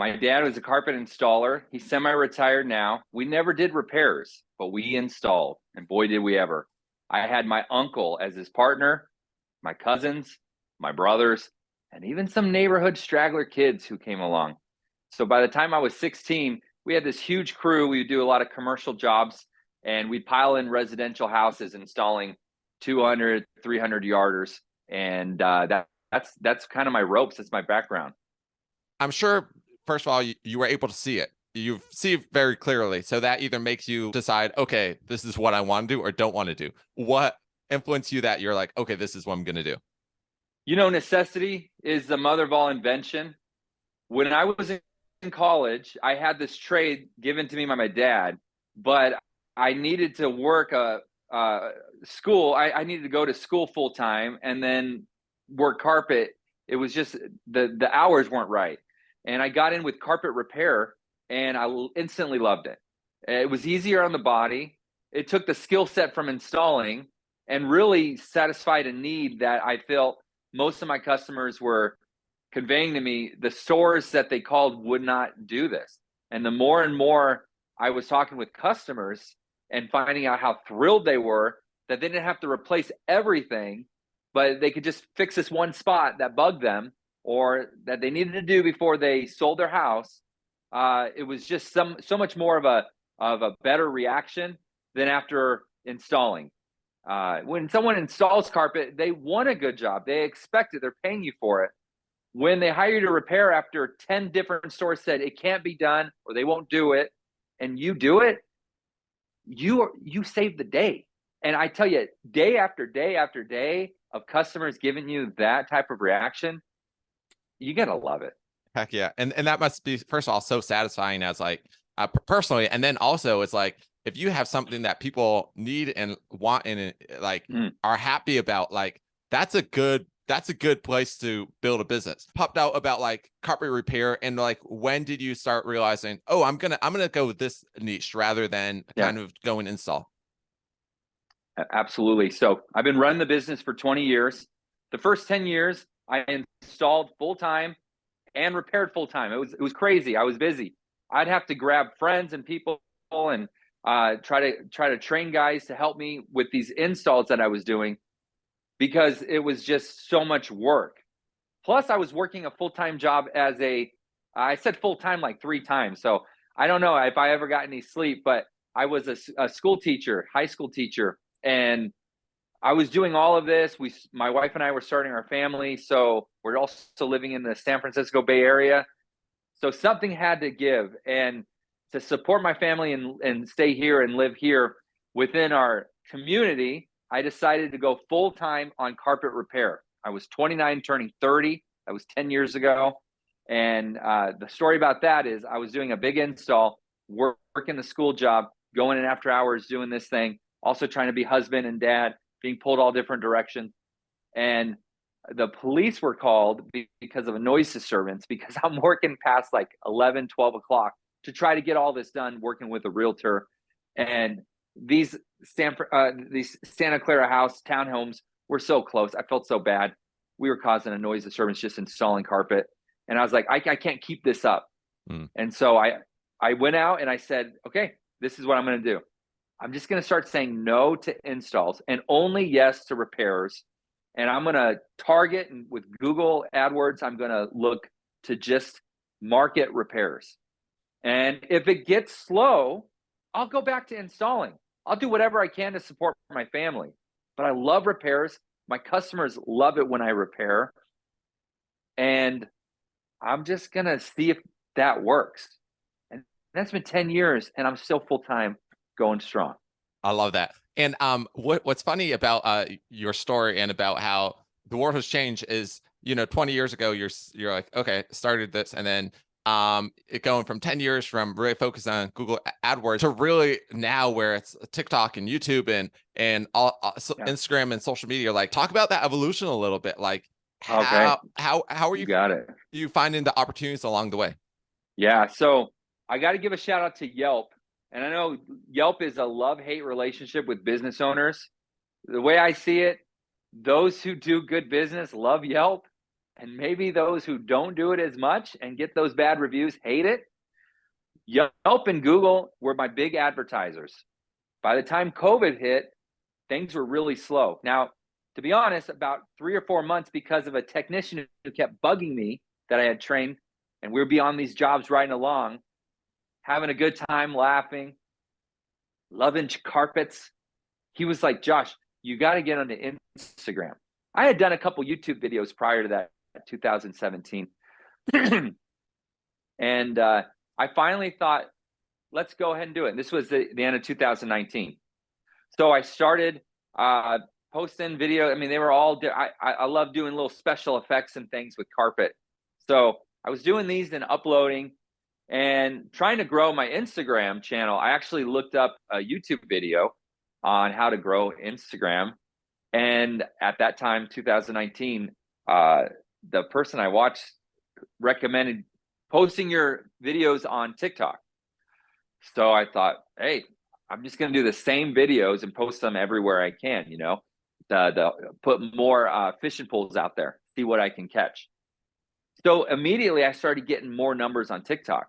My dad was a carpet installer. He's semi-retired now. We never did repairs, but we installed, and boy, did we ever. I had my uncle as his partner, my cousins, my brothers, and even some neighborhood straggler kids who came along. So by the time I was 16, we had this huge crew. We would do a lot of commercial jobs, and we'd pile in residential houses installing 200, 300 yarders. And that's kind of my ropes. That's my background. I'm sure, first of all, you were able to see it. You see it very clearly. So that either makes you decide, okay, this is what I want to do or don't want to do. What influenced you that you're like, okay, this is what I'm going to do? You know, necessity is the mother of all invention. When I was in college, I had this trade given to me by my dad, but I needed to work school. I needed to go to school full time and then work carpet. It was just the hours weren't right. And I got in with carpet repair and I instantly loved it. It was easier on the body. It took the skill set from installing and really satisfied a need that I felt most of my customers were conveying to me. The stores that they called would not do this. And the more and more I was talking with customers and finding out how thrilled they were that they didn't have to replace everything, but they could just fix this one spot that bugged them or that they needed to do before they sold their house. It was just so much more of a better reaction than after installing. When someone installs carpet, they want a good job. They expect it. They're paying you for it. When they hire you to repair after 10 different stores said it can't be done or they won't do it, and you do it, you save the day. And I tell you, day after day after day of customers giving you that type of reaction, you gotta love it. Heck yeah. And that must be, first of all, so satisfying as like personally. And then also it's like, if you have something that people need and want and like are happy about, like that's a good place to build a business. Popped out about like carpet repair, and like when did you start realizing, oh, I'm gonna go with this niche rather than kind of going install? Absolutely. So I've been running the business for 20 years. The first 10 years I installed full time and repaired full time. It was crazy. I was busy. I'd have to grab friends and people and try to train guys to help me with these installs that I was doing because it was just so much work. Plus, I was working a full-time job as I said full-time like 3 times. So I don't know if I ever got any sleep, but I was a school teacher, high school teacher, and I was doing all of this. My wife and I were starting our family. So we're also living in the San Francisco Bay Area. So something had to give. And to support my family and stay here and live here within our community, I decided to go full time on carpet repair. I was 29, turning 30. That was 10 years ago. And the story about that is I was doing a big install, working the school job, going in after hours, doing this thing, also trying to be husband and dad, being pulled all different directions. And the police were called because of a noise disturbance because I'm working past like 11, 12 o'clock to try to get all this done, working with a realtor. And these Santa Clara house townhomes were so close. I felt so bad. We were causing a noise disturbance just installing carpet. And I was like, I can't keep this up. And so I went out and I said, okay, this is what I'm going to do. I'm just going to start saying no to installs and only yes to repairs. And I'm going to target, and with Google AdWords, I'm going to look to just market repairs. And if it gets slow, I'll go back to installing. I'll do whatever I can to support my family. But I love repairs. My customers love it when I repair. And I'm just going to see if that works. And that's been 10 years, and I'm still full-time going strong. I love that. And what's funny about your story and about how the world has changed is, 20 years ago, you're like, okay, started this, and then it going from 10 years from really focused on Google AdWords to really now where it's TikTok and YouTube and all Instagram and social media. Like, talk about that evolution a little bit. Like, how are you finding the opportunities along the way? Yeah, so I got to give a shout out to Yelp. And I know Yelp is a love-hate relationship with business owners. The way I see it, those who do good business love Yelp, and maybe those who don't do it as much and get those bad reviews hate it. Yelp and Google were my big advertisers. By the time COVID hit, things were really slow. Now, to be honest, about 3 or 4 months, because of a technician who kept bugging me that I had trained, and we would be on these jobs riding along, having a good time, laughing, loving carpets. He was like, Josh, you got to get onto Instagram. I had done a couple YouTube videos prior to that, 2017. And I finally thought, let's go ahead and do it. And this was the end of 2019. So I started posting video. I mean, they were all, I love doing little special effects and things with carpet. So I was doing these and uploading and trying to grow my Instagram channel. I actually looked up a YouTube video on how to grow Instagram. And at that time, 2019, the person I watched recommended posting your videos on TikTok. So I thought, hey, I'm just going to do the same videos and post them everywhere I can, you know, put more fishing poles out there, see what I can catch. So immediately I started getting more numbers on TikTok.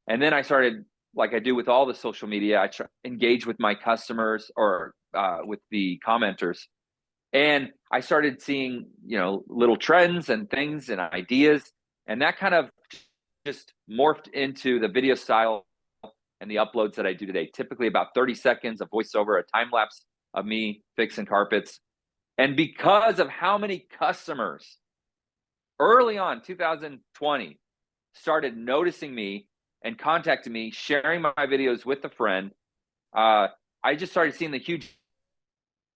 And then I started, like I do with all the social media, I engage with my customers or with the commenters. And I started seeing, you know, little trends and things and ideas. And that kind of just morphed into the video style and the uploads that I do today. Typically about 30 seconds of voiceover, a time lapse of me fixing carpets. And because of how many customers early on, 2020, started noticing me and contacting me, sharing my videos with a friend, I just started seeing the huge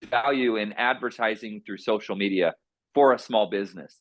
value in advertising through social media for a small business.